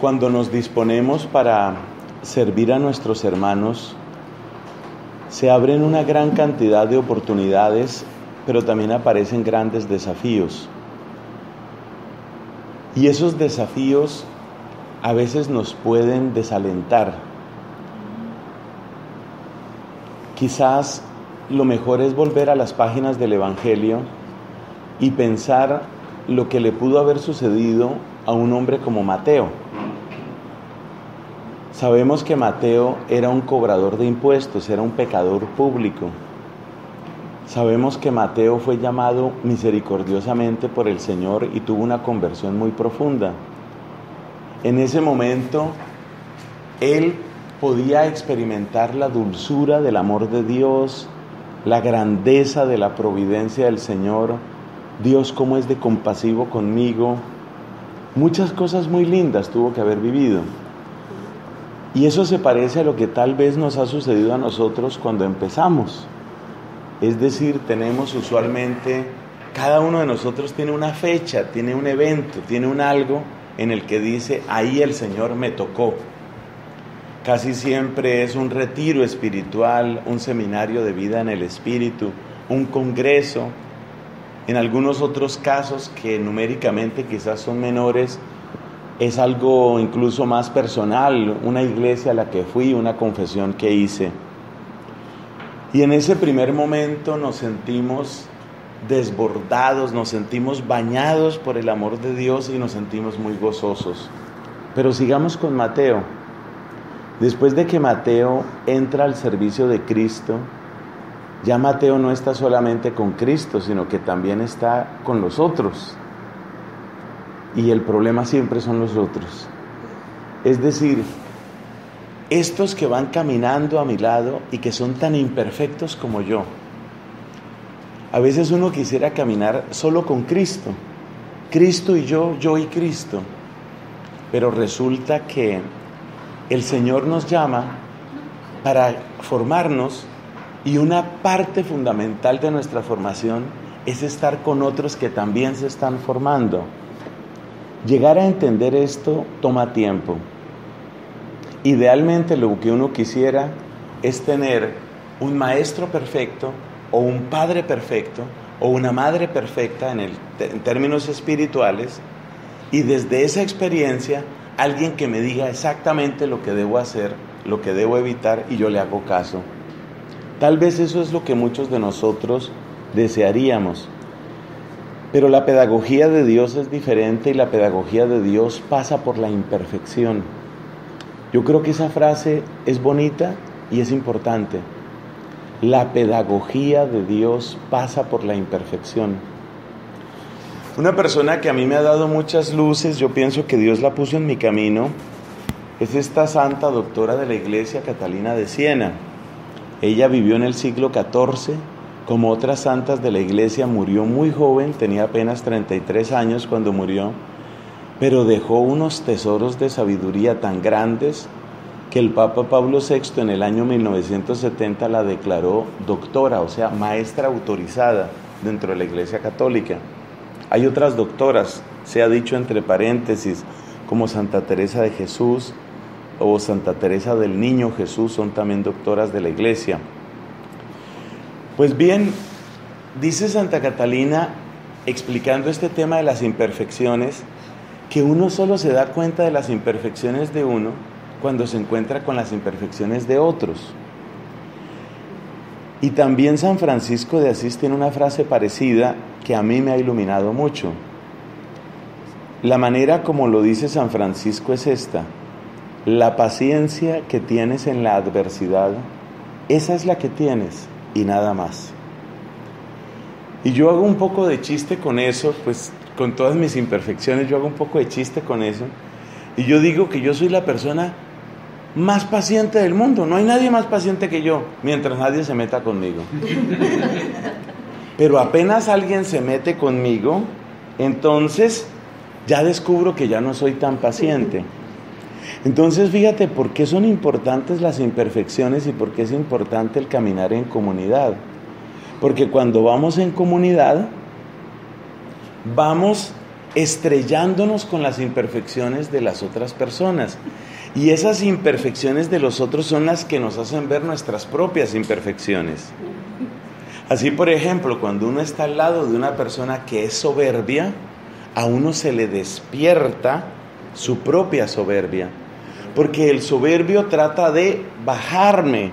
Cuando nos disponemos para servir a nuestros hermanos, se abren una gran cantidad de oportunidades, pero también aparecen grandes desafíos. Y esos desafíos a veces nos pueden desalentar. Quizás lo mejor es volver a las páginas del Evangelio y pensar lo que le pudo haber sucedido a un hombre como Mateo. Sabemos que Mateo era un cobrador de impuestos, era un pecador público. Sabemos que Mateo fue llamado misericordiosamente por el Señor y tuvo una conversión muy profunda. En ese momento, él podía experimentar la dulzura del amor de Dios, la grandeza de la providencia del Señor. Dios, cómo es de compasivo conmigo. Muchas cosas muy lindas tuvo que haber vivido. Y eso se parece a lo que tal vez nos ha sucedido a nosotros cuando empezamos. Es decir, tenemos usualmente, cada uno de nosotros tiene una fecha, tiene un evento, tiene un algo en el que dice, ahí el Señor me tocó. Casi siempre es un retiro espiritual, un seminario de vida en el Espíritu, un congreso. En algunos otros casos que numéricamente quizás son menores, es algo incluso más personal, una iglesia a la que fui, una confesión que hice. Y en ese primer momento nos sentimos desbordados, nos sentimos bañados por el amor de Dios y nos sentimos muy gozosos. Pero sigamos con Mateo. Después de que Mateo entra al servicio de Cristo, ya Mateo no está solamente con Cristo, sino que también está con los otros. Y el problema siempre son los otros. Es decir, estos que van caminando a mi lado y que son tan imperfectos como yo. A veces uno quisiera caminar solo con Cristo. Cristo y yo y Cristo. Pero resulta que el Señor nos llama para formarnos y una parte fundamental de nuestra formación es estar con otros que también se están formando. Llegar a entender esto toma tiempo. Idealmente lo que uno quisiera es tener un maestro perfecto o un padre perfecto o una madre perfecta en términos espirituales, y desde esa experiencia alguien que me diga exactamente lo que debo hacer, lo que debo evitar, y yo le hago caso. Tal vez eso es lo que muchos de nosotros desearíamos. Pero la pedagogía de Dios es diferente y la pedagogía de Dios pasa por la imperfección. Yo creo que esa frase es bonita y es importante. La pedagogía de Dios pasa por la imperfección. Una persona que a mí me ha dado muchas luces, yo pienso que Dios la puso en mi camino, es esta santa doctora de la Iglesia, Catalina de Siena. Ella vivió en el siglo XIV. Como otras santas de la Iglesia, murió muy joven, tenía apenas 33 años cuando murió, pero dejó unos tesoros de sabiduría tan grandes que el Papa Pablo VI en el año 1970 la declaró doctora, o sea, maestra autorizada dentro de la Iglesia Católica. Hay otras doctoras, se ha dicho entre paréntesis, como Santa Teresa de Jesús o Santa Teresa del Niño Jesús, son también doctoras de la Iglesia. Pues bien, dice Santa Catalina, explicando este tema de las imperfecciones, que uno solo se da cuenta de las imperfecciones de uno cuando se encuentra con las imperfecciones de otros. Y también San Francisco de Asís tiene una frase parecida que a mí me ha iluminado mucho. La manera como lo dice San Francisco es esta: la paciencia que tienes en la adversidad, esa es la que tienes y nada más. Y yo hago un poco de chiste con eso, pues con todas mis imperfecciones yo hago un poco de chiste con eso, y yo digo que yo soy la persona más paciente del mundo. No hay nadie más paciente que yo, mientras nadie se meta conmigo. Pero apenas alguien se mete conmigo, entonces ya descubro que ya no soy tan paciente. Entonces fíjate por qué son importantes las imperfecciones y por qué es importante el caminar en comunidad. Porque cuando vamos en comunidad, vamos estrellándonos con las imperfecciones de las otras personas. Y esas imperfecciones de los otros son las que nos hacen ver nuestras propias imperfecciones. Así, por ejemplo, cuando uno está al lado de una persona que es soberbia, a uno se le despierta su propia soberbia. Porque el soberbio trata de bajarme.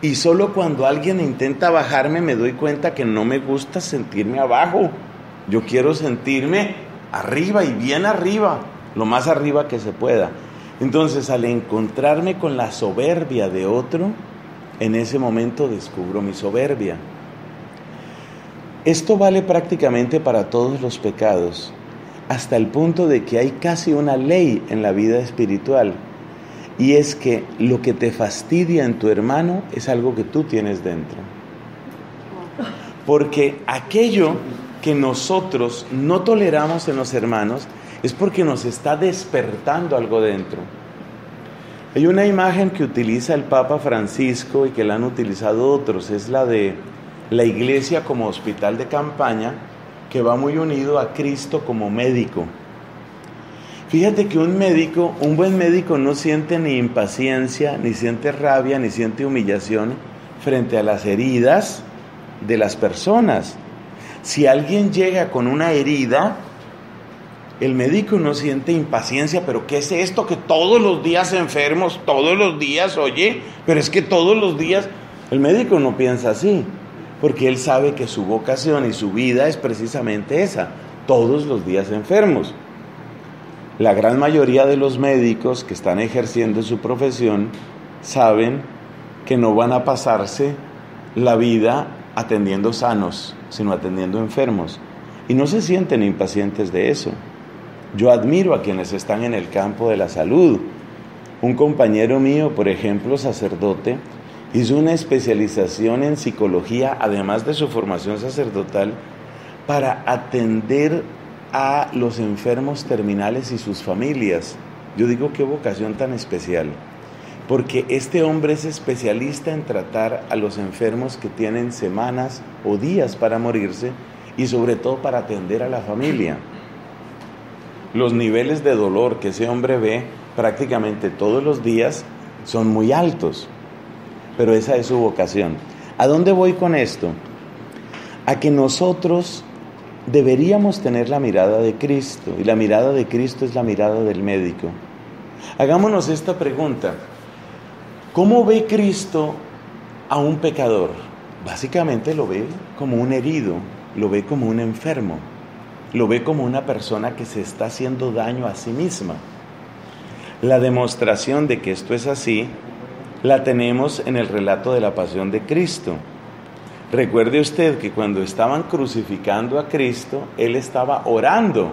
Y solo cuando alguien intenta bajarme me doy cuenta que no me gusta sentirme abajo. Yo quiero sentirme arriba y bien arriba, lo más arriba que se pueda. Entonces, al encontrarme con la soberbia de otro, en ese momento descubro mi soberbia. Esto vale prácticamente para todos los pecados, hasta el punto de que hay casi una ley en la vida espiritual, y es que lo que te fastidia en tu hermano es algo que tú tienes dentro. Porque aquello que nosotros no toleramos en los hermanos es porque nos está despertando algo dentro. Hay una imagen que utiliza el Papa Francisco y que la han utilizado otros, es la de la iglesia como hospital de campaña, que va muy unido a Cristo como médico. Fíjate que un buen médico no siente ni impaciencia, ni siente rabia, ni siente humillación frente a las heridas de las personas. Si alguien llega con una herida, el médico no siente impaciencia, pero ¿qué es esto? Que todos los días enfermos, todos los días, oye, pero es que todos los días. El médico no piensa así, porque él sabe que su vocación y su vida es precisamente esa, todos los días enfermos. La gran mayoría de los médicos que están ejerciendo su profesión saben que no van a pasarse la vida atendiendo sanos, sino atendiendo enfermos. Y no se sienten impacientes de eso. Yo admiro a quienes están en el campo de la salud. Un compañero mío, por ejemplo, sacerdote, hizo una especialización en psicología, además de su formación sacerdotal, para atender a los enfermos terminales y sus familias. Yo digo, qué vocación tan especial, porque este hombre es especialista en tratar a los enfermos que tienen semanas o días para morirse y sobre todo para atender a la familia. Los niveles de dolor que ese hombre ve prácticamente todos los días son muy altos, pero esa es su vocación. ¿A dónde voy con esto? A que nosotros deberíamos tener la mirada de Cristo, y la mirada de Cristo es la mirada del médico. Hagámonos esta pregunta: ¿cómo ve Cristo a un pecador? Básicamente lo ve como un herido, lo ve como un enfermo, lo ve como una persona que se está haciendo daño a sí misma. La demostración de que esto es así la tenemos en el relato de la pasión de Cristo. Recuerde usted que cuando estaban crucificando a Cristo, Él estaba orando.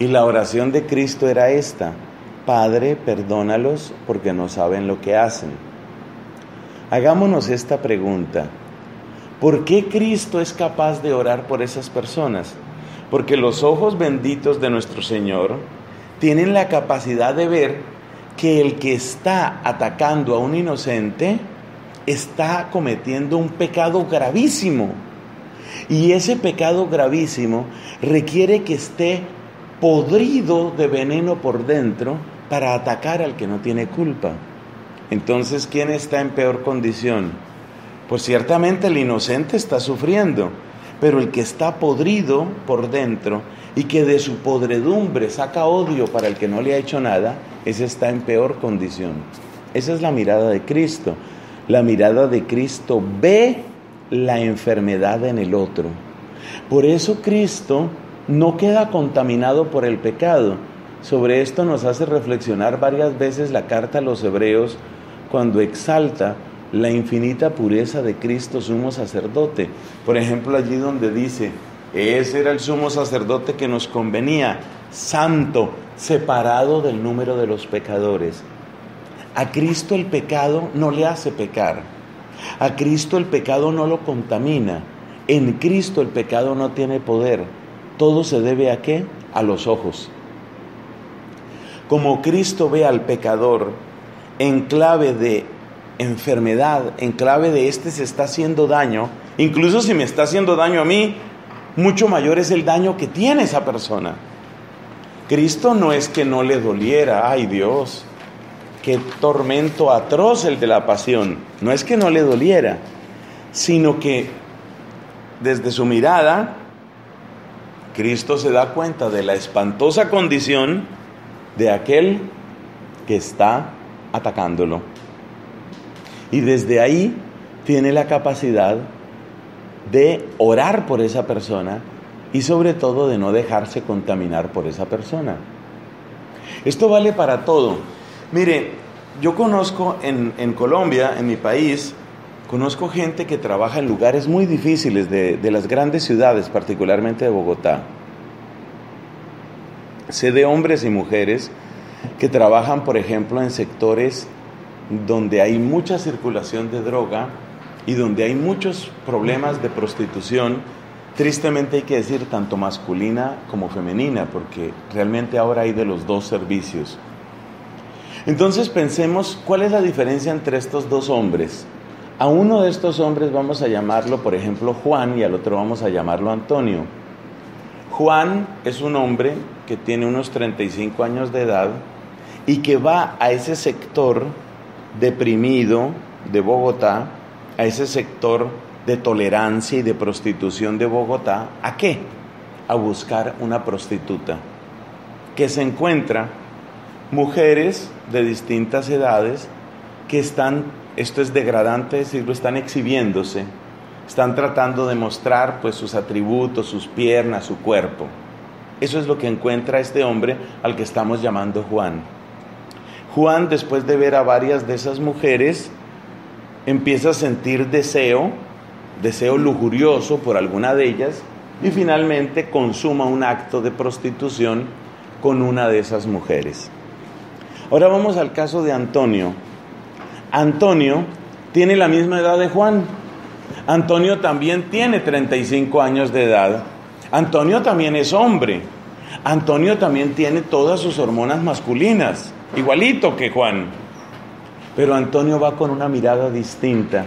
Y la oración de Cristo era esta: Padre, perdónalos porque no saben lo que hacen. Hagámonos esta pregunta: ¿por qué Cristo es capaz de orar por esas personas? Porque los ojos benditos de nuestro Señor tienen la capacidad de ver que el que está atacando a un inocente está cometiendo un pecado gravísimo. Y ese pecado gravísimo requiere que esté podrido de veneno por dentro para atacar al que no tiene culpa. Entonces, ¿quién está en peor condición? Pues ciertamente el inocente está sufriendo, pero el que está podrido por dentro y que de su podredumbre saca odio para el que no le ha hecho nada, ese está en peor condición. Esa es la mirada de Cristo. La mirada de Cristo ve la enfermedad en el otro. Por eso Cristo no queda contaminado por el pecado. Sobre esto nos hace reflexionar varias veces la carta a los Hebreos, cuando exalta la infinita pureza de Cristo sumo sacerdote. Por ejemplo, allí donde dice: ese era el sumo sacerdote que nos convenía, santo, separado del número de los pecadores. A Cristo el pecado no le hace pecar. A Cristo el pecado no lo contamina. En Cristo el pecado no tiene poder. Todo se debe ¿a qué? A los ojos. Como Cristo ve al pecador en clave de enfermedad, en clave de se está haciendo daño, incluso si me está haciendo daño a mí, mucho mayor es el daño que tiene esa persona. Cristo no es que no le doliera, ay Dios, qué tormento atroz el de la pasión. No es que no le doliera, sino que desde su mirada, Cristo se da cuenta de la espantosa condición de aquel que está atacándolo. Y desde ahí tiene la capacidad de orar por esa persona y sobre todo de no dejarse contaminar por esa persona. Esto vale para todo. Mire, yo conozco en Colombia, en mi país, conozco gente que trabaja en lugares muy difíciles de las grandes ciudades, particularmente de Bogotá. Sé de hombres y mujeres que trabajan, por ejemplo, en sectores donde hay mucha circulación de droga y donde hay muchos problemas de prostitución, tristemente hay que decir tanto masculina como femenina, porque realmente ahora hay de los dos servicios. Entonces pensemos, ¿cuál es la diferencia entre estos dos hombres? A uno de estos hombres vamos a llamarlo, por ejemplo, Juan, y al otro vamos a llamarlo Antonio. Juan es un hombre que tiene unos 35 años de edad y que va a ese sector deprimido de Bogotá, a ese sector de tolerancia y de prostitución de Bogotá. ¿A qué? A buscar una prostituta que se encuentra mujeres de distintas edades que están, esto es degradante decirlo, están exhibiéndose, están tratando de mostrar pues sus atributos, sus piernas, su cuerpo. Eso es lo que encuentra este hombre al que estamos llamando Juan. Juan, después de ver a varias de esas mujeres, empieza a sentir deseo lujurioso por alguna de ellas y finalmente consuma un acto de prostitución con una de esas mujeres. Ahora vamos al caso de Antonio. Antonio tiene la misma edad de Juan. Antonio también tiene 35 años de edad. Antonio también es hombre. Antonio también tiene todas sus hormonas masculinas, igualito que Juan. Pero Antonio va con una mirada distinta.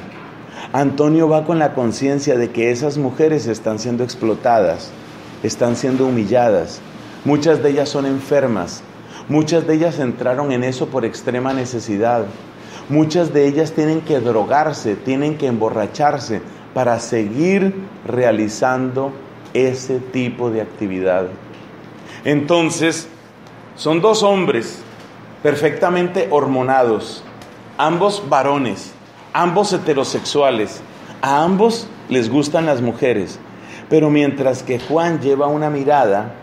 Antonio va con la conciencia de que esas mujeres están siendo explotadas, están siendo humilladas. Muchas de ellas son enfermas. Muchas de ellas entraron en eso por extrema necesidad. Muchas de ellas tienen que drogarse, tienen que emborracharse para seguir realizando ese tipo de actividad. Entonces, son dos hombres perfectamente hormonados, ambos varones, ambos heterosexuales, a ambos les gustan las mujeres, pero mientras que Juan lleva una mirada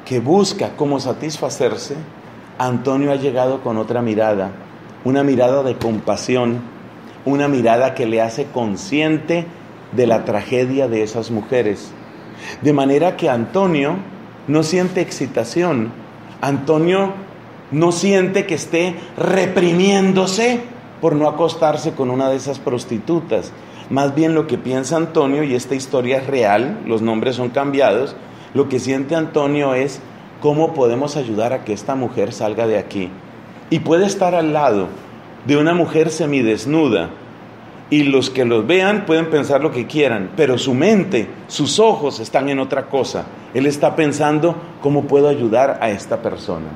que busca cómo satisfacerse, Antonio ha llegado con otra mirada, una mirada de compasión, una mirada que le hace consciente de la tragedia de esas mujeres. De manera que Antonio no siente excitación, Antonio no siente que esté reprimiéndose por no acostarse con una de esas prostitutas. Más bien lo que piensa Antonio, y esta historia es real, los nombres son cambiados, lo que siente Antonio es cómo podemos ayudar a que esta mujer salga de aquí. Y puede estar al lado de una mujer semidesnuda, y los que los vean pueden pensar lo que quieran, pero su mente, sus ojos están en otra cosa. Él está pensando cómo puedo ayudar a esta persona.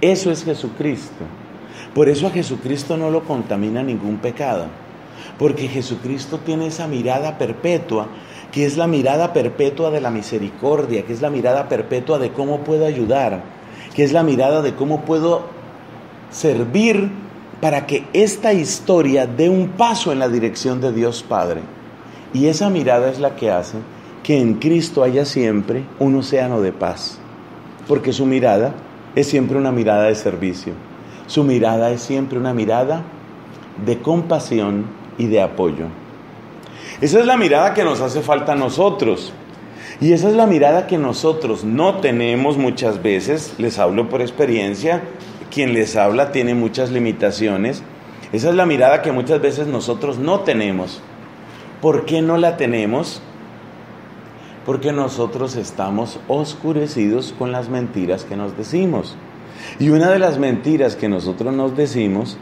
Eso es Jesucristo. Por eso a Jesucristo no lo contamina ningún pecado, porque Jesucristo tiene esa mirada perpetua, que es la mirada perpetua de la misericordia, que es la mirada perpetua de cómo puedo ayudar, que es la mirada de cómo puedo servir para que esta historia dé un paso en la dirección de Dios Padre. Y esa mirada es la que hace que en Cristo haya siempre un océano de paz, porque su mirada es siempre una mirada de servicio, su mirada es siempre una mirada de compasión y de apoyo. Esa es la mirada que nos hace falta a nosotros, y esa es la mirada que nosotros no tenemos muchas veces. Les hablo por experiencia, quien les habla tiene muchas limitaciones. Esa es la mirada que muchas veces nosotros no tenemos. ¿Por qué no la tenemos? Porque nosotros estamos oscurecidos con las mentiras que nos decimos. Y una de las mentiras que nosotros nos decimos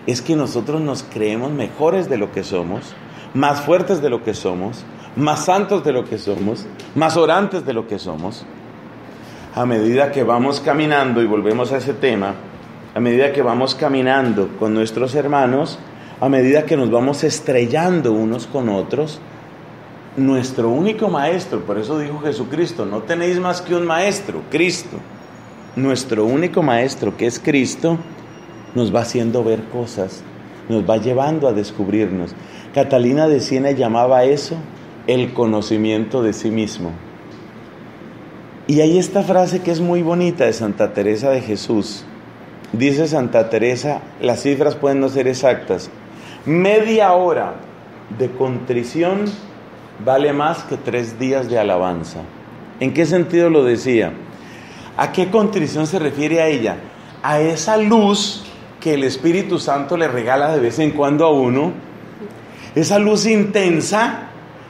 es que nosotros nos creemos mejores de lo que somos, más fuertes de lo que somos, más santos de lo que somos, más orantes de lo que somos. A medida que vamos caminando, y volvemos a ese tema, a medida que vamos caminando con nuestros hermanos, a medida que nos vamos estrellando unos con otros, nuestro único maestro, por eso dijo Jesucristo, no tenéis más que un maestro, Cristo. Nuestro único maestro, que es Cristo, nos va haciendo ver cosas, nos va llevando a descubrirnos. Catalina de Siena llamaba a eso el conocimiento de sí mismo. Y hay esta frase que es muy bonita de Santa Teresa de Jesús. Dice Santa Teresa, las cifras pueden no ser exactas, media hora de contrición vale más que 3 días de alabanza. ¿En qué sentido lo decía? ¿A qué contrición se refiere a ella? A esa luz que el Espíritu Santo le regala de vez en cuando a uno, esa luz intensa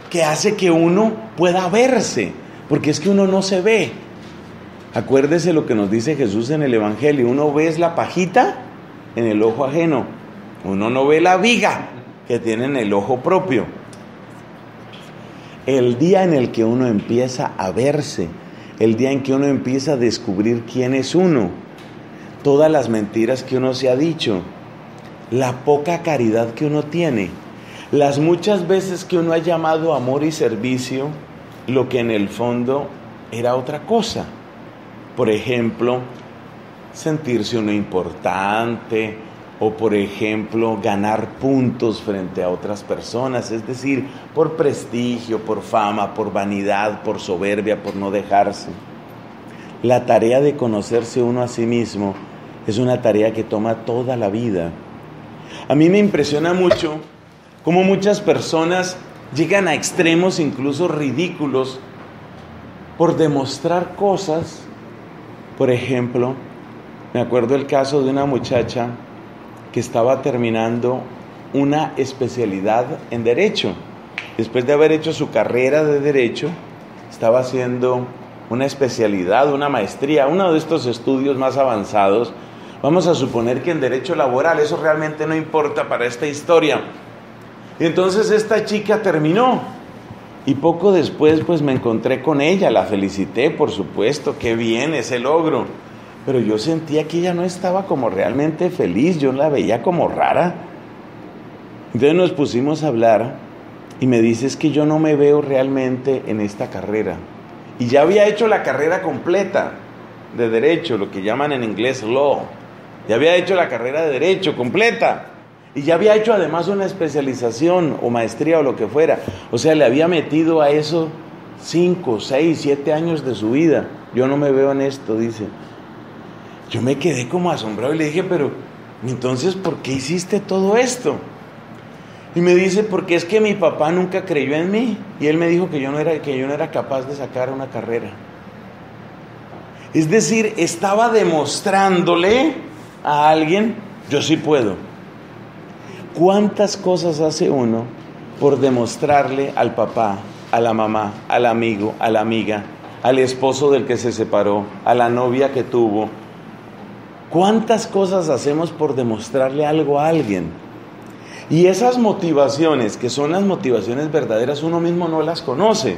que hace que uno pueda verse, porque es que uno no se ve. Acuérdese lo que nos dice Jesús en el Evangelio, uno ve la pajita en el ojo ajeno, uno no ve la viga que tiene en el ojo propio. El día en el que uno empieza a verse, el día en que uno empieza a descubrir quién es uno, todas las mentiras que uno se ha dicho, la poca caridad que uno tiene, las muchas veces que uno ha llamado amor y servicio, lo que en el fondo era otra cosa. Por ejemplo, sentirse uno importante, o por ejemplo, ganar puntos frente a otras personas, es decir, por prestigio, por fama, por vanidad, por soberbia, por no dejarse. La tarea de conocerse uno a sí mismo es una tarea que toma toda la vida. A mí me impresiona mucho cómo muchas personas llegan a extremos incluso ridículos por demostrar cosas. Por ejemplo, me acuerdo el caso de una muchacha que estaba terminando una especialidad en Derecho. Después de haber hecho su carrera de Derecho, estaba haciendo una especialidad, una maestría, uno de estos estudios más avanzados. Vamos a suponer que en Derecho Laboral, eso realmente no importa para esta historia. Y entonces esta chica terminó. Y poco después pues me encontré con ella, la felicité, por supuesto, qué bien ese logro. Pero yo sentía que ella no estaba como realmente feliz, yo la veía como rara. Entonces nos pusimos a hablar y me dice, es que yo no me veo realmente en esta carrera. Y ya había hecho la carrera completa de Derecho, lo que llaman en inglés law. Ya había hecho la carrera de Derecho completa. Y ya había hecho además una especialización o maestría o lo que fuera. O sea, le había metido a eso 5, 6, 7 años de su vida. Yo no me veo en esto, dice. Yo me quedé como asombrado y le dije, pero entonces, ¿por qué hiciste todo esto? Y me dice, porque es que mi papá nunca creyó en mí y él me dijo que yo no era capaz de sacar una carrera. Es decir, estaba demostrándole a alguien, yo sí puedo. ¿Cuántas cosas hace uno por demostrarle al papá, a la mamá, al amigo, a la amiga, al esposo del que se separó, a la novia que tuvo? ¿Cuántas cosas hacemos por demostrarle algo a alguien? Y esas motivaciones, que son las motivaciones verdaderas, uno mismo no las conoce.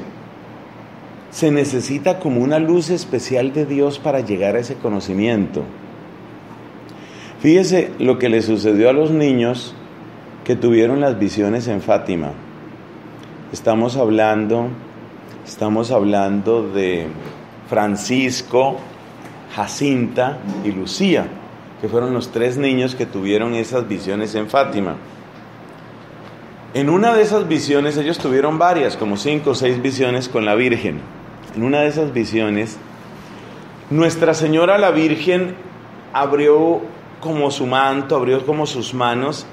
Se necesita como una luz especial de Dios para llegar a ese conocimiento. Fíjese lo que le sucedió a los niños que tuvieron las visiones en Fátima. Estamos hablando de Francisco, Jacinta y Lucía, que fueron los 3 niños que tuvieron esas visiones en Fátima. En una de esas visiones, ellos tuvieron varias, como 5 o 6 visiones con la Virgen. En una de esas visiones, Nuestra Señora la Virgen abrió como su manto, abrió como sus manos,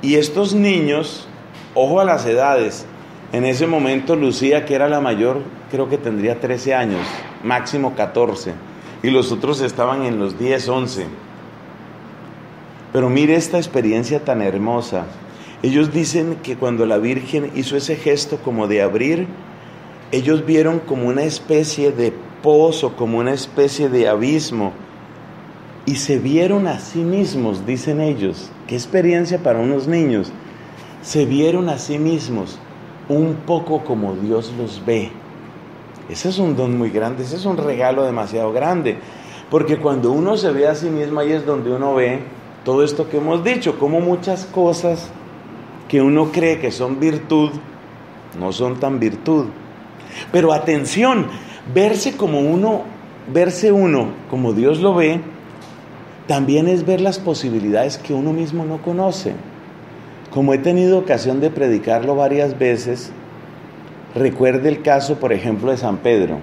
y estos niños, ojo a las edades, en ese momento Lucía, que era la mayor, creo que tendría 13 años, máximo 14, y los otros estaban en los 10, 11. Pero mire esta experiencia tan hermosa. Ellos dicen que cuando la Virgen hizo ese gesto como de abrir, ellos vieron como una especie de pozo, como una especie de abismo, y se vieron a sí mismos, dicen ellos. Qué experiencia para unos niños. Se vieron a sí mismos un poco como Dios los ve. Ese es un don muy grande, ese es un regalo demasiado grande, porque cuando uno se ve a sí mismo, ahí es donde uno ve todo esto que hemos dicho, como muchas cosas que uno cree que son virtud, no son tan virtud. Pero atención, verse uno como Dios lo ve, también es ver las posibilidades que uno mismo no conoce. Como he tenido ocasión de predicarlo varias veces, recuerde el caso, por ejemplo, de San Pedro.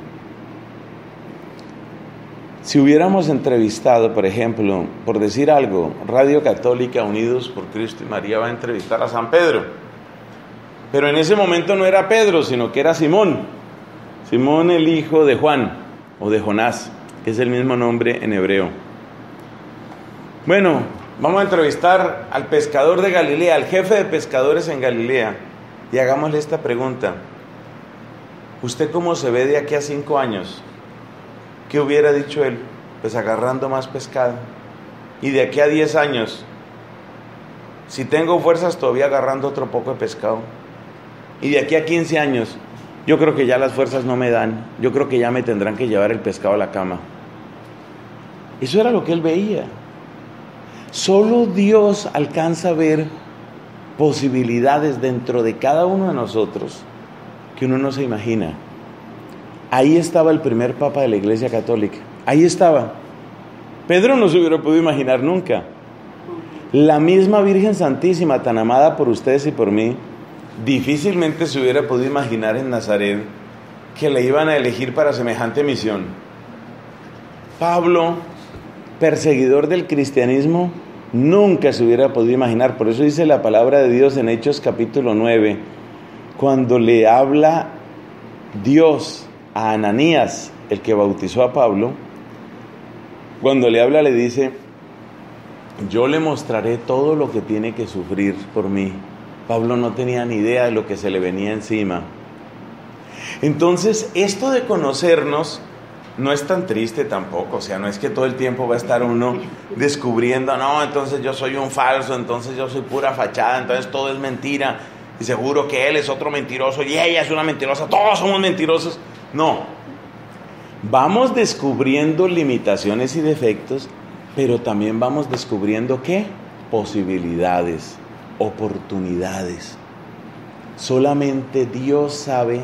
Si hubiéramos entrevistado, por ejemplo, por decir algo, Radio Católica, Unidos por Cristo y María va a entrevistar a San Pedro. Pero en ese momento no era Pedro, sino que era Simón. Simón, el hijo de Juan, o de Jonás, que es el mismo nombre en hebreo. Bueno, vamos a entrevistar al pescador de Galilea, al jefe de pescadores en Galilea, y hagámosle esta pregunta. ¿Usted cómo se ve de aquí a 5 años? ¿Qué hubiera dicho él? Pues agarrando más pescado. Y de aquí a 10 años, si tengo fuerzas, todavía agarrando otro poco de pescado. Y de aquí a 15 años, yo creo que ya las fuerzas no me dan. Yo creo que ya me tendrán que llevar el pescado a la cama. Eso era lo que él veía. Solo Dios alcanza a ver posibilidades dentro de cada uno de nosotros que uno no se imagina. Ahí estaba el primer papa de la Iglesia Católica. Ahí estaba. Pedro no se hubiera podido imaginar nunca. La misma Virgen Santísima, tan amada por ustedes y por mí, difícilmente se hubiera podido imaginar en Nazaret que le iban a elegir para semejante misión. Pablo, perseguidor del cristianismo, nunca se hubiera podido imaginar. Por eso dice la palabra de Dios en Hechos capítulo 9, cuando le habla Dios a Ananías, el que bautizó a Pablo, cuando le habla le dice: yo le mostraré todo lo que tiene que sufrir por mí. Pablo no tenía ni idea de lo que se le venía encima. Entonces, esto de conocernos no es tan triste tampoco. O sea, no es que todo el tiempo va a estar uno descubriendo, no, entonces yo soy un falso, entonces yo soy pura fachada, entonces todo es mentira, y seguro que él es otro mentiroso y ella es una mentirosa, todos somos mentirosos. No, vamos descubriendo limitaciones y defectos, pero también vamos descubriendo ¿qué? Posibilidades, oportunidades. Solamente Dios sabe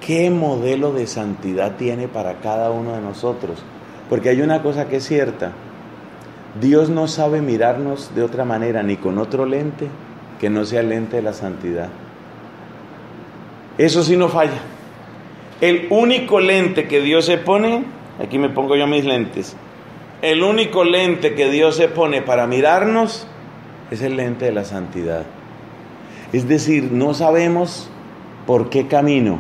qué modelo de santidad tiene para cada uno de nosotros. Porque hay una cosa que es cierta: Dios no sabe mirarnos de otra manera, ni con otro lente que no sea el lente de la santidad. Eso sí no falla. El único lente que Dios se pone, aquí me pongo yo mis lentes, el único lente que Dios se pone para mirarnos es el lente de la santidad. Es decir, no sabemos por qué camino.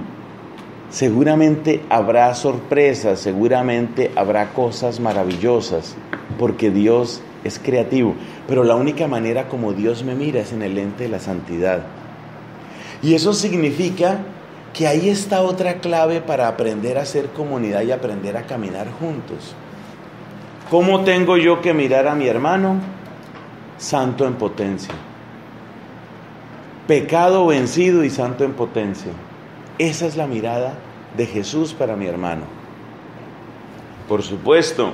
Seguramente habrá sorpresas, seguramente habrá cosas maravillosas, porque Dios es creativo. Pero la única manera como Dios me mira es en el lente de la santidad. Y eso significa que ahí está otra clave para aprender a ser comunidad y aprender a caminar juntos. ¿Cómo tengo yo que mirar a mi hermano? Santo en potencia. Pecado vencido y santo en potencia. Esa es la mirada de Jesús para mi hermano. Por supuesto,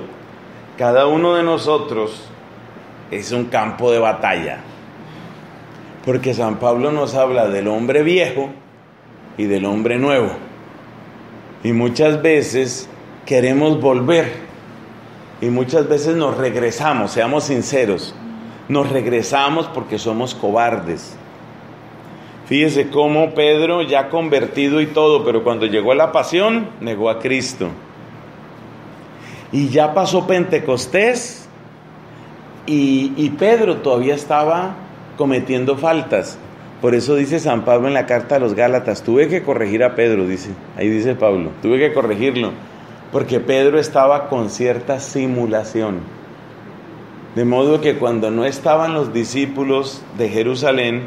cada uno de nosotros es un campo de batalla, porque San Pablo nos habla del hombre viejo y del hombre nuevo, y muchas veces queremos volver, y muchas veces nos regresamos. Seamos sinceros, nos regresamos porque somos cobardes. Fíjese cómo Pedro, ya convertido y todo, pero cuando llegó la pasión, negó a Cristo. Y ya pasó Pentecostés y Pedro todavía estaba cometiendo faltas. Por eso dice San Pablo en la carta a los Gálatas: tuve que corregir a Pedro, dice. Ahí dice Pablo, tuve que corregirlo, porque Pedro estaba con cierta simulación. De modo que cuando no estaban los discípulos de Jerusalén,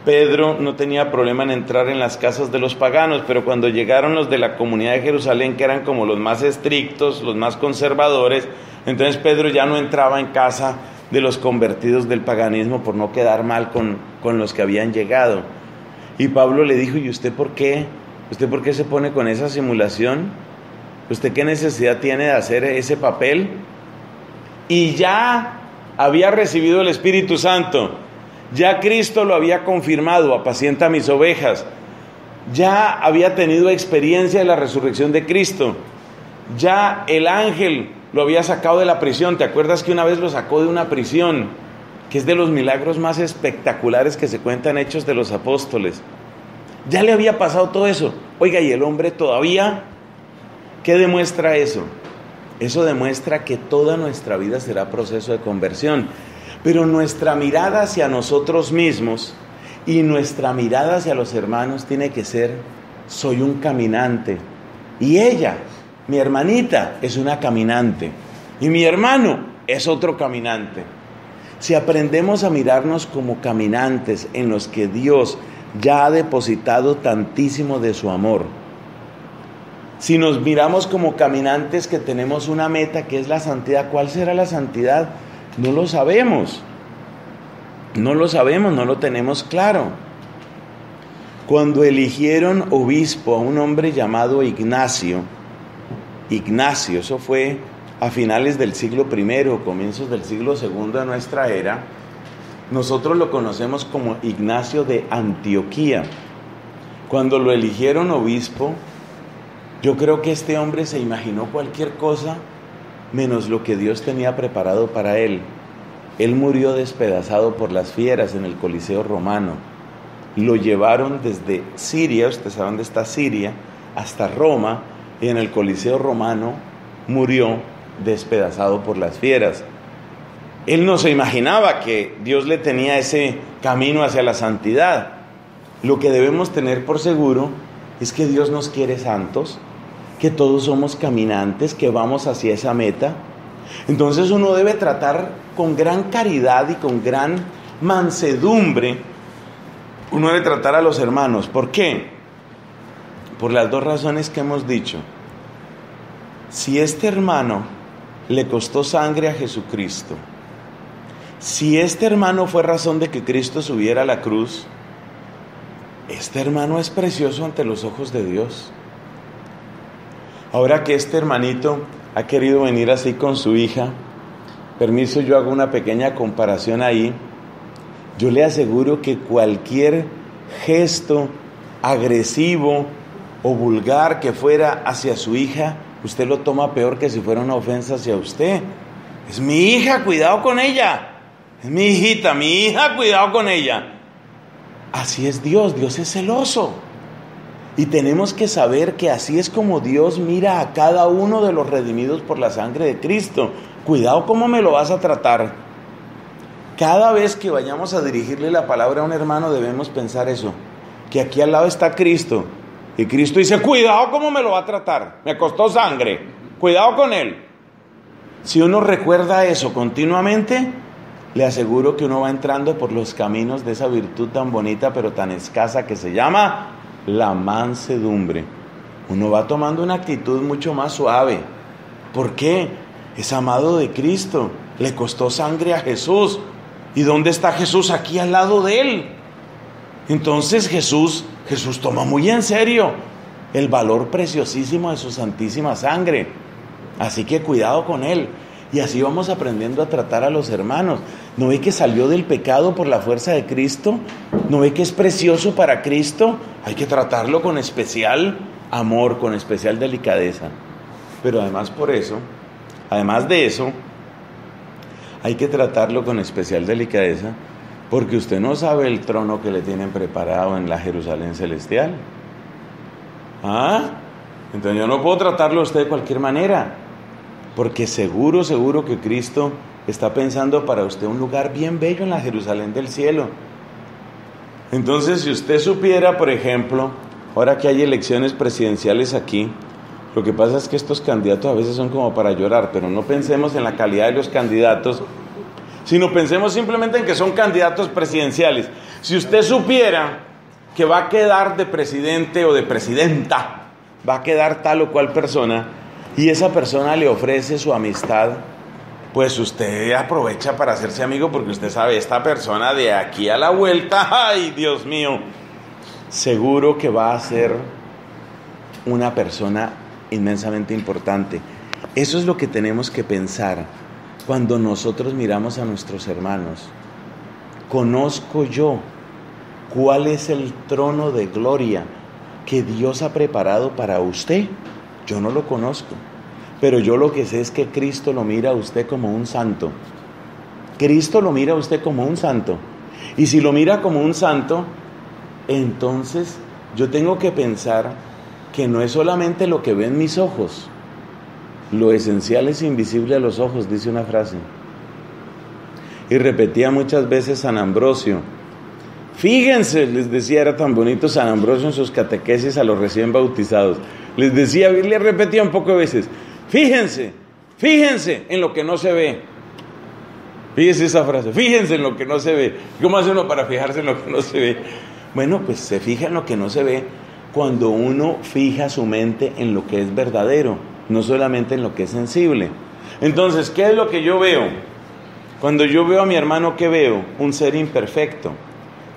Pedro no tenía problema en entrar en las casas de los paganos, pero cuando llegaron los de la comunidad de Jerusalén, que eran como los más estrictos, los más conservadores, entonces Pedro ya no entraba en casa de los convertidos del paganismo por no quedar mal con los que habían llegado. Y Pablo le dijo, ¿y usted por qué? ¿Usted por qué se pone con esa simulación? ¿Usted qué necesidad tiene de hacer ese papel? Y ya había recibido el Espíritu Santo. Ya Cristo lo había confirmado, apacienta mis ovejas. Ya había tenido experiencia de la resurrección de Cristo. Ya el ángel lo había sacado de la prisión. ¿Te acuerdas que una vez lo sacó de una prisión? Que es de los milagros más espectaculares que se cuentan Hechos de los Apóstoles. Ya le había pasado todo eso. Oiga, ¿y el hombre todavía? ¿Qué demuestra eso? Eso demuestra que toda nuestra vida será proceso de conversión. Pero nuestra mirada hacia nosotros mismos y nuestra mirada hacia los hermanos tiene que ser: soy un caminante. Y ella, mi hermanita, es una caminante. Y mi hermano es otro caminante. Si aprendemos a mirarnos como caminantes en los que Dios ya ha depositado tantísimo de su amor, si nos miramos como caminantes que tenemos una meta que es la santidad, ¿cuál será la santidad? No lo sabemos. No lo sabemos, no lo tenemos claro. Cuando eligieron obispo a un hombre llamado Ignacio, eso fue a finales del siglo I, comienzos del siglo II de nuestra era, nosotros lo conocemos como Ignacio de Antioquía. Cuando lo eligieron obispo, yo creo que este hombre se imaginó cualquier cosa menos lo que Dios tenía preparado para él. Él murió despedazado por las fieras en el Coliseo romano. Lo llevaron desde Siria, ustedes saben dónde está Siria, hasta Roma, y en el Coliseo romano murió despedazado por las fieras. Él no se imaginaba que Dios le tenía ese camino hacia la santidad. Lo que debemos tener por seguro es que Dios nos quiere santos, que todos somos caminantes, que vamos hacia esa meta. Entonces uno debe tratar con gran caridad y con gran mansedumbre. Uno debe tratar a los hermanos. ¿Por qué? Por las dos razones que hemos dicho. Si este hermano le costó sangre a Jesucristo, si este hermano fue razón de que Cristo subiera a la cruz, este hermano es precioso ante los ojos de Dios. Ahora que este hermanito ha querido venir así con su hija, permiso, yo hago una pequeña comparación ahí. Yo le aseguro que cualquier gesto agresivo o vulgar que fuera hacia su hija, usted lo toma peor que si fuera una ofensa hacia usted. Es mi hija, cuidado con ella. Es mi hijita, mi hija, cuidado con ella. Así es Dios, Dios es celoso. Y tenemos que saber que así es como Dios mira a cada uno de los redimidos por la sangre de Cristo. Cuidado cómo me lo vas a tratar. Cada vez que vayamos a dirigirle la palabra a un hermano debemos pensar eso, que aquí al lado está Cristo. Y Cristo dice, cuidado cómo me lo va a tratar. Me costó sangre. Cuidado con él. Si uno recuerda eso continuamente, le aseguro que uno va entrando por los caminos de esa virtud tan bonita pero tan escasa que se llama la mansedumbre. Uno va tomando una actitud mucho más suave. ¿Por qué? Es amado de Cristo. Le costó sangre a Jesús. ¿Y dónde está Jesús? Aquí al lado de él. Entonces Jesús toma muy en serio el valor preciosísimo de su santísima sangre. Así que cuidado con él. Y así vamos aprendiendo a tratar a los hermanos. ¿No ve que salió del pecado por la fuerza de Cristo? ¿No ve que es precioso para Cristo? Hay que tratarlo con especial amor, con especial delicadeza. Pero además de eso, hay que tratarlo con especial delicadeza, porque usted no sabe el trono que le tienen preparado en la Jerusalén celestial. Entonces yo no puedo tratarlo a usted de cualquier manera, porque seguro que Cristo está pensando para usted un lugar bien bello en la Jerusalén del cielo. Entonces, si usted supiera, por ejemplo, ahora que hay elecciones presidenciales aquí, lo que pasa es que estos candidatos a veces son como para llorar, pero no pensemos en la calidad de los candidatos, sino pensemos simplemente en que son candidatos presidenciales. Si usted supiera que va a quedar de presidente o de presidenta, va a quedar tal o cual persona, y esa persona le ofrece su amistad, pues usted aprovecha para hacerse amigo, porque usted sabe, esta persona de aquí a la vuelta, ¡ay, Dios mío! seguro que va a ser una persona inmensamente importante. Eso es lo que tenemos que pensar cuando nosotros miramos a nuestros hermanos. ¿Conozco yo cuál es el trono de gloria que Dios ha preparado para usted? Yo no lo conozco, pero yo lo que sé es que Cristo lo mira a usted como un santo. Cristo lo mira a usted como un santo. Y si lo mira como un santo, entonces yo tengo que pensar que no es solamente lo que ven mis ojos. Lo esencial es invisible a los ojos, dice una frase. Y repetía muchas veces San Ambrosio. Fíjense, les decía, era tan bonito San Ambrosio en sus catequesis a los recién bautizados. Les decía, les repetía un poco de veces, fíjense en lo que no se ve. Fíjense esa frase, fíjense en lo que no se ve. ¿Cómo hace uno para fijarse en lo que no se ve? Bueno, pues se fija en lo que no se ve cuando uno fija su mente en lo que es verdadero, no solamente en lo que es sensible. Entonces, ¿qué es lo que yo veo? Cuando yo veo a mi hermano, ¿qué veo? Un ser imperfecto.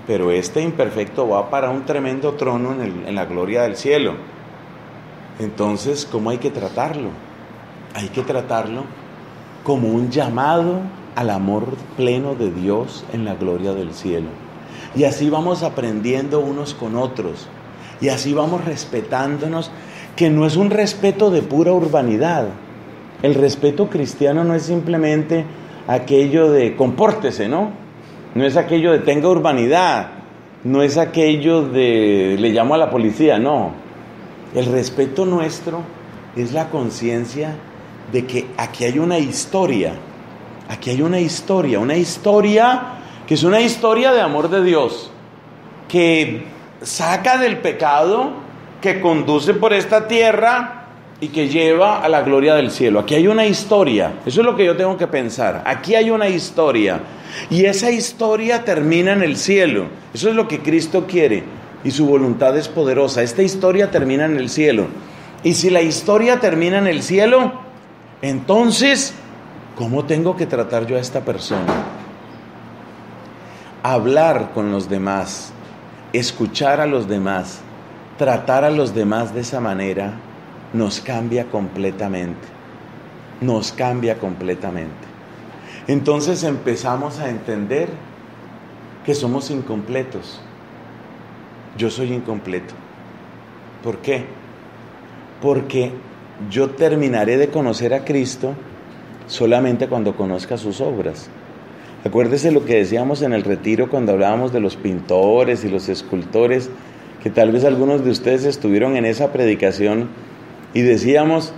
Pero este imperfecto va para un tremendo trono en la gloria del cielo. Entonces, ¿cómo hay que tratarlo? Hay que tratarlo como un llamado al amor pleno de Dios en la gloria del cielo. Y así vamos aprendiendo unos con otros. Y así vamos respetándonos, que no es un respeto de pura urbanidad. El respeto cristiano no es simplemente aquello de compórtese, ¿no? No es aquello de tenga urbanidad, no es aquello de le llamo a la policía, no. El respeto nuestro es la conciencia de que aquí hay una historia que es una historia de amor de Dios, que saca del pecado, que conduce por esta tierra y que lleva a la gloria del cielo. Aquí hay una historia, eso es lo que yo tengo que pensar. Aquí hay una historia y esa historia termina en el cielo. Eso es lo que Cristo quiere y su voluntad es poderosa. Esta historia termina en el cielo. Y si la historia termina en el cielo, entonces, ¿cómo tengo que tratar yo a esta persona? Hablar con los demás, escuchar a los demás, tratar a los demás de esa manera, nos cambia completamente. Nos cambia completamente. Entonces empezamos a entender que somos incompletos. Yo soy incompleto. ¿Por qué? Porque yo terminaré de conocer a Cristo solamente cuando conozca sus obras. Acuérdese lo que decíamos en el retiro cuando hablábamos de los pintores y los escultores, que tal vez algunos de ustedes estuvieron en esa predicación, y decíamos,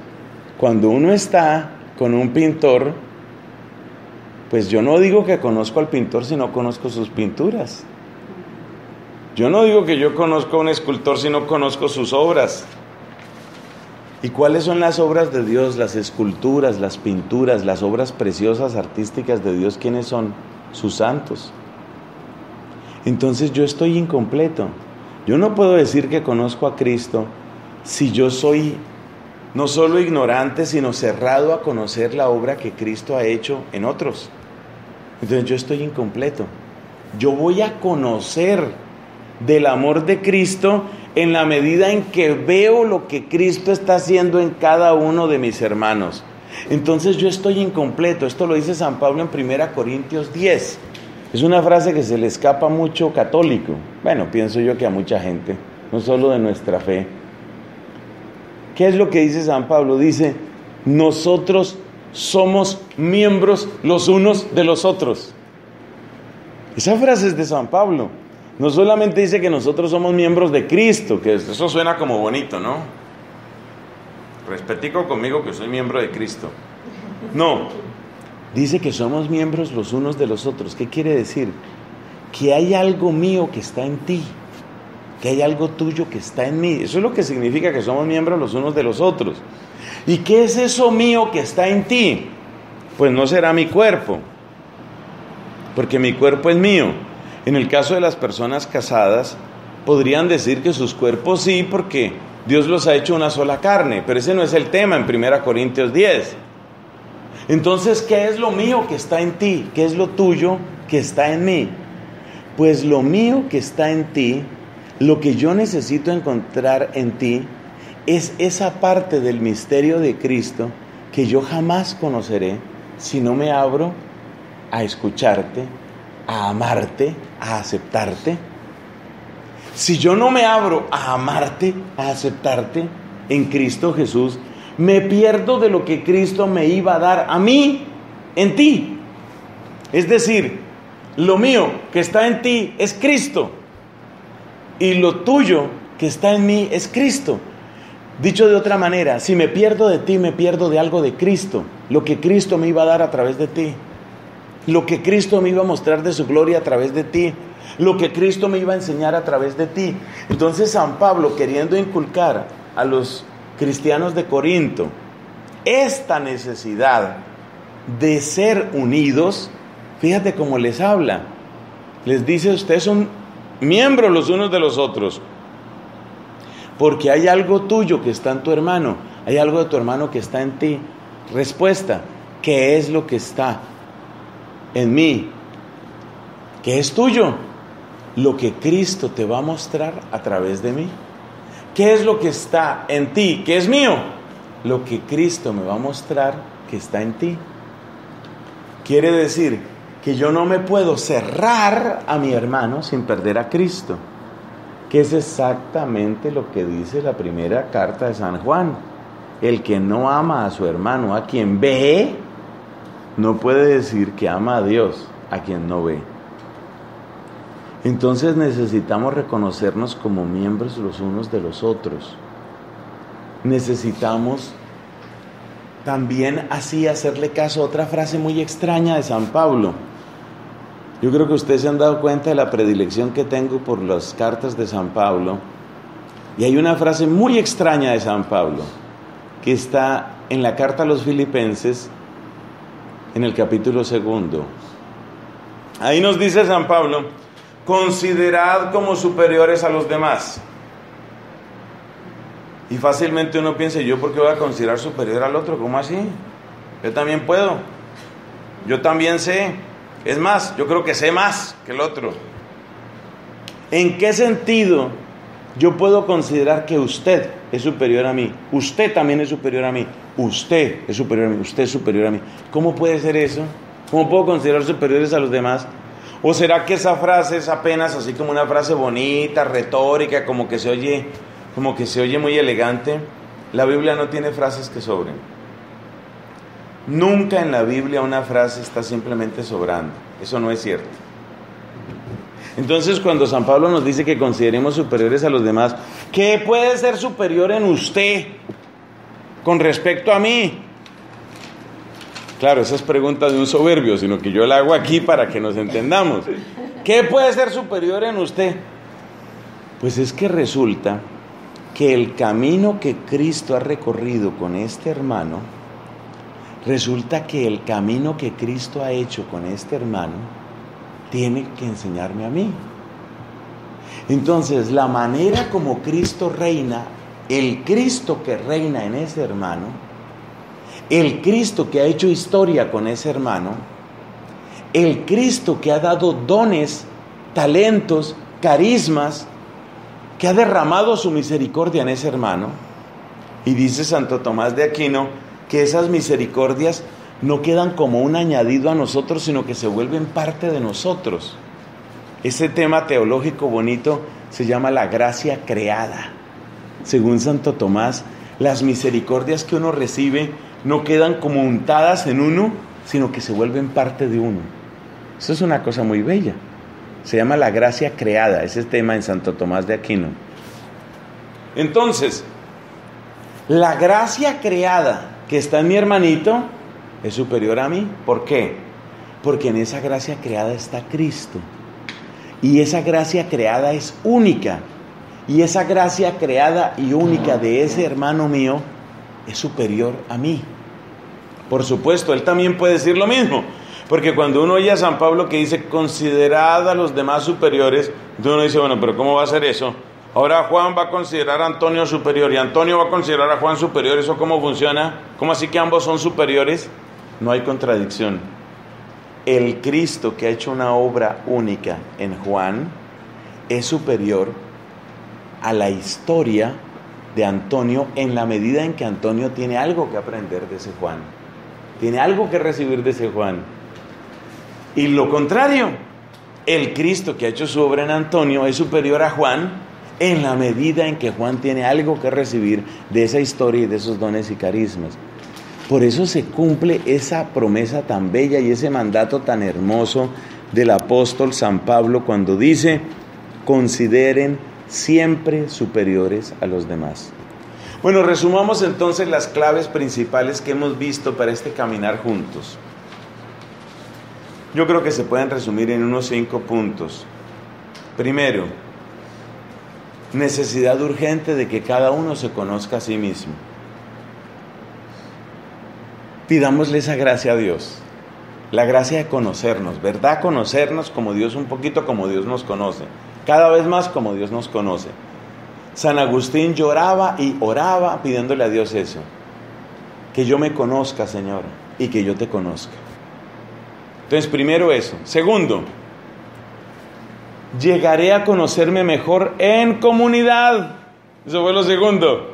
cuando uno está con un pintor, pues yo no digo que conozco al pintor si no conozco sus pinturas. Yo no digo que yo conozco a un escultor si no conozco sus obras. ¿Y cuáles son las obras de Dios? Las esculturas, las pinturas, las obras preciosas artísticas de Dios. ¿Quiénes son? Sus santos. Entonces yo estoy incompleto. Yo no puedo decir que conozco a Cristo si yo soy no solo ignorante, sino cerrado a conocer la obra que Cristo ha hecho en otros. Entonces yo estoy incompleto. Yo voy a conocer del amor de Cristo en la medida en que veo lo que Cristo está haciendo en cada uno de mis hermanos. Entonces yo estoy incompleto. Esto lo dice San Pablo en 1 Corintios 10. Es una frase que se le escapa mucho católico. Bueno, pienso yo que a mucha gente, no solo de nuestra fe. ¿Qué es lo que dice San Pablo? Dice, nosotros somos miembros los unos de los otros. Esa frase es de San Pablo. No solamente dice que nosotros somos miembros de Cristo, que eso suena como bonito, ¿no? Respetico conmigo que soy miembro de Cristo. No, dice que somos miembros los unos de los otros. ¿Qué quiere decir? Que hay algo mío que está en ti, que hay algo tuyo que está en mí. Eso es lo que significa que somos miembros los unos de los otros. ¿Y qué es eso mío que está en ti? Pues no será mi cuerpo, porque mi cuerpo es mío. En el caso de las personas casadas, podrían decir que sus cuerpos sí, porque Dios los ha hecho una sola carne, pero ese no es el tema en 1 Corintios 10. Entonces, ¿qué es lo mío que está en ti? ¿Qué es lo tuyo que está en mí? Pues lo mío que está en ti, Lo que yo necesito encontrar en ti es esa parte del misterio de Cristo que yo jamás conoceré si no me abro a escucharte, a amarte, a aceptarte. Si yo no me abro a amarte, a aceptarte en Cristo Jesús, me pierdo de lo que Cristo me iba a dar a mí, en ti. Es decir, lo mío que está en ti es Cristo y lo tuyo que está en mí es Cristo. Dicho de otra manera, si me pierdo de ti, me pierdo de algo de Cristo, lo que Cristo me iba a dar a través de ti, lo que Cristo me iba a mostrar de su gloria a través de ti, lo que Cristo me iba a enseñar a través de ti. Entonces San Pablo, queriendo inculcar a los cristianos de Corinto esta necesidad de ser unidos, fíjate cómo les habla. Les dice: ustedes son miembros los unos de los otros, porque hay algo tuyo que está en tu hermano, hay algo de tu hermano que está en ti. Respuesta: ¿qué es lo que está en mí? ¿Qué es tuyo? Lo que Cristo te va a mostrar a través de mí. ¿Qué es lo que está en ti? ¿Qué es mío? Lo que Cristo me va a mostrar que está en ti. Quiere decir que yo no me puedo cerrar a mi hermano sin perder a Cristo, que es exactamente lo que dice la primera carta de San Juan. El que no ama a su hermano, a quien ve, no puede decir que ama a Dios, a quien no ve. Entonces necesitamos reconocernos como miembros los unos de los otros. Necesitamos también así hacerle caso a otra frase muy extraña de San Pablo. Yo creo que ustedes se han dado cuenta de la predilección que tengo por las cartas de San Pablo. Y hay una frase muy extraña de San Pablo que está en la carta a los Filipenses, en el capítulo 2. Ahí nos dice San Pablo: considerad como superiores a los demás. Y fácilmente uno piensa: ¿yo por qué voy a considerar superior al otro? ¿Cómo así? Yo también puedo. Yo también sé. Es más, yo creo que sé más que el otro. ¿En qué sentido yo puedo considerar que usted es superior a mí? Usted también es superior a mí. Usted es superior a mí. Usted es superior a mí. ¿Cómo puede ser eso? ¿Cómo puedo considerar superiores a los demás? ¿O será que esa frase es apenas así como una frase bonita, retórica, como que se oye muy elegante? La Biblia no tiene frases que sobren. Nunca en la Biblia una frase está simplemente sobrando. Eso no es cierto. Entonces, cuando San Pablo nos dice que consideremos superiores a los demás, ¿qué puede ser superior en usted con respecto a mí? Claro, esa es pregunta de un soberbio, sino que yo la hago aquí para que nos entendamos. ¿Qué puede ser superior en usted? Pues es que resulta que el camino que Cristo ha recorrido con este hermano, resulta que el camino que Cristo ha hecho con este hermano tiene que enseñarme a mí. Entonces, la manera como Cristo reina, el Cristo que reina en ese hermano, el Cristo que ha hecho historia con ese hermano, el Cristo que ha dado dones, talentos, carismas, que ha derramado su misericordia en ese hermano. Y dice Santo Tomás de Aquino que esas misericordias no quedan como un añadido a nosotros, sino que se vuelven parte de nosotros. Ese tema teológico bonito se llama la gracia creada. Según Santo Tomás, las misericordias que uno recibe no quedan como untadas en uno, sino que se vuelven parte de uno. Eso es una cosa muy bella. Se llama la gracia creada, ese tema en Santo Tomás de Aquino. Entonces, la gracia creada que está en mi hermanito es superior a mí. ¿Por qué? Porque en esa gracia creada está Cristo. Y esa gracia creada es única. Y esa gracia creada y única de ese hermano mío es superior a mí. Por supuesto, él también puede decir lo mismo. Porque cuando uno oye a San Pablo que dice considerad a los demás superiores, entonces uno dice, bueno, pero ¿cómo va a ser eso? Ahora Juan va a considerar a Antonio superior y Antonio va a considerar a Juan superior. ¿Eso cómo funciona? ¿Cómo así que ambos son superiores? No hay contradicción. El Cristo que ha hecho una obra única en Juan es superior a la historia de Antonio en la medida en que Antonio tiene algo que aprender de ese Juan, tiene algo que recibir de ese Juan. Y lo contrario, el Cristo que ha hecho su obra en Antonio es superior a Juan en la medida en que Juan tiene algo que recibir de esa historia y de esos dones y carismas. Por eso se cumple esa promesa tan bella y ese mandato tan hermoso del apóstol San Pablo cuando dice: consideren siempre superiores a los demás. Bueno, resumamos entonces las claves principales que hemos visto para este caminar juntos. Yo creo que se pueden resumir en unos 5 puntos. Primero, necesidad urgente de que cada uno se conozca a sí mismo. Pidámosle esa gracia a Dios, la gracia de conocernos, ¿verdad? Conocernos como Dios, un poquito como Dios nos conoce, cada vez más como Dios nos conoce. San Agustín lloraba y oraba pidiéndole a Dios eso, que yo me conozca, Señor, y que yo te conozca. Entonces, primero eso. Segundo, llegaré a conocerme mejor en comunidad. Eso fue lo segundo.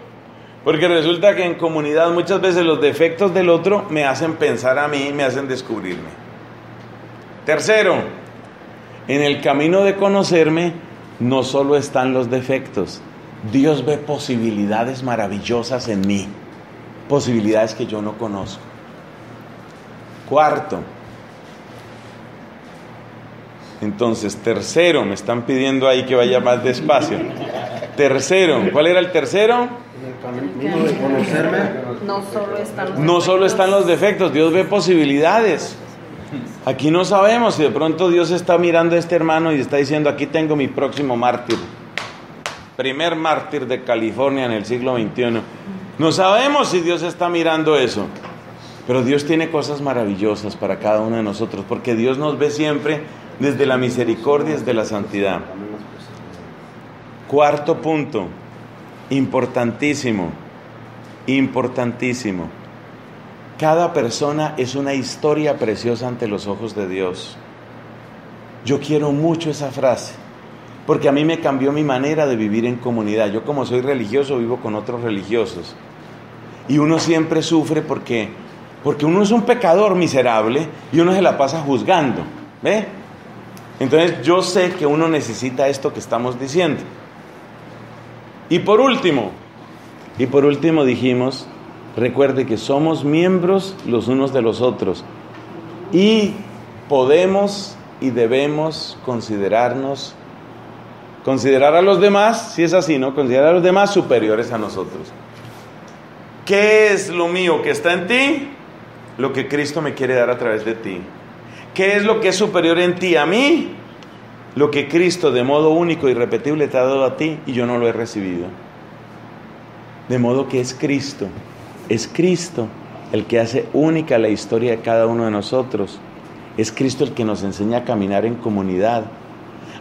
Porque resulta que en comunidad muchas veces los defectos del otro me hacen pensar a mí, me hacen descubrirme. Tercero, en el camino de conocerme no solo están los defectos. Dios ve posibilidades maravillosas en mí, posibilidades que yo no conozco. Cuarto, entonces, tercero, me están pidiendo ahí que vaya más despacio. Tercero, ¿cuál era el tercero? En el camino de conocerme, no solo están los defectos, Dios ve posibilidades. Aquí no sabemos si de pronto Dios está mirando a este hermano y está diciendo: aquí tengo mi próximo mártir, primer mártir de California en el siglo XXI. No sabemos si Dios está mirando eso, pero Dios tiene cosas maravillosas para cada uno de nosotros, porque Dios nos ve siempre desde la misericordia, desde la santidad. Cuarto punto, importantísimo. Cada persona es una historia preciosa ante los ojos de Dios. Yo quiero mucho esa frase, porque a mí me cambió mi manera de vivir en comunidad. Yo, como soy religioso, vivo con otros religiosos. Y uno siempre sufre porque uno es un pecador miserable y uno se la pasa juzgando, ¿ve? Entonces yo sé que uno necesita esto que estamos diciendo. Y por último dijimos, recuerde que somos miembros los unos de los otros y podemos y debemos considerar a los demás, si es así, ¿no? Considerar a los demás superiores a nosotros. ¿Qué es lo mío que está en ti? Lo que Cristo me quiere dar a través de ti. ¿Qué es lo que es superior en ti a mí? Lo que Cristo de modo único y irrepetible te ha dado a ti y yo no lo he recibido. De modo que es Cristo el que hace única la historia de cada uno de nosotros. Es Cristo el que nos enseña a caminar en comunidad,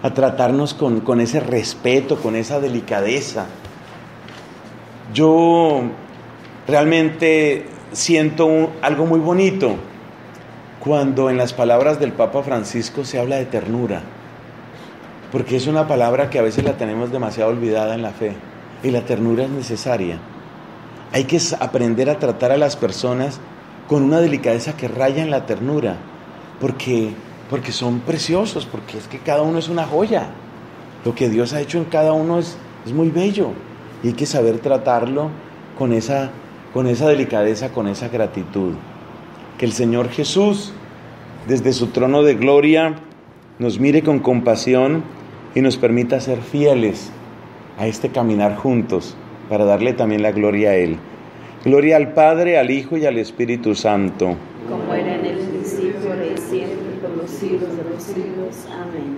a tratarnos con ese respeto, con esa delicadeza. Yo realmente siento algo muy bonito cuando en las palabras del Papa Francisco se habla de ternura, porque es una palabra que a veces la tenemos demasiado olvidada en la fe, y la ternura es necesaria. Hay que aprender a tratar a las personas con una delicadeza que raya en la ternura, porque son preciosos, porque es que cada uno es una joya. Lo que Dios ha hecho en cada uno es muy bello, y hay que saber tratarlo con esa delicadeza, con esa gratitud. Que el Señor Jesús, desde su trono de gloria, nos mire con compasión y nos permita ser fieles a este caminar juntos, para darle también la gloria a Él. Gloria al Padre, al Hijo y al Espíritu Santo. Como era en el principio, ahora y siempre, por los siglos de los siglos. Amén.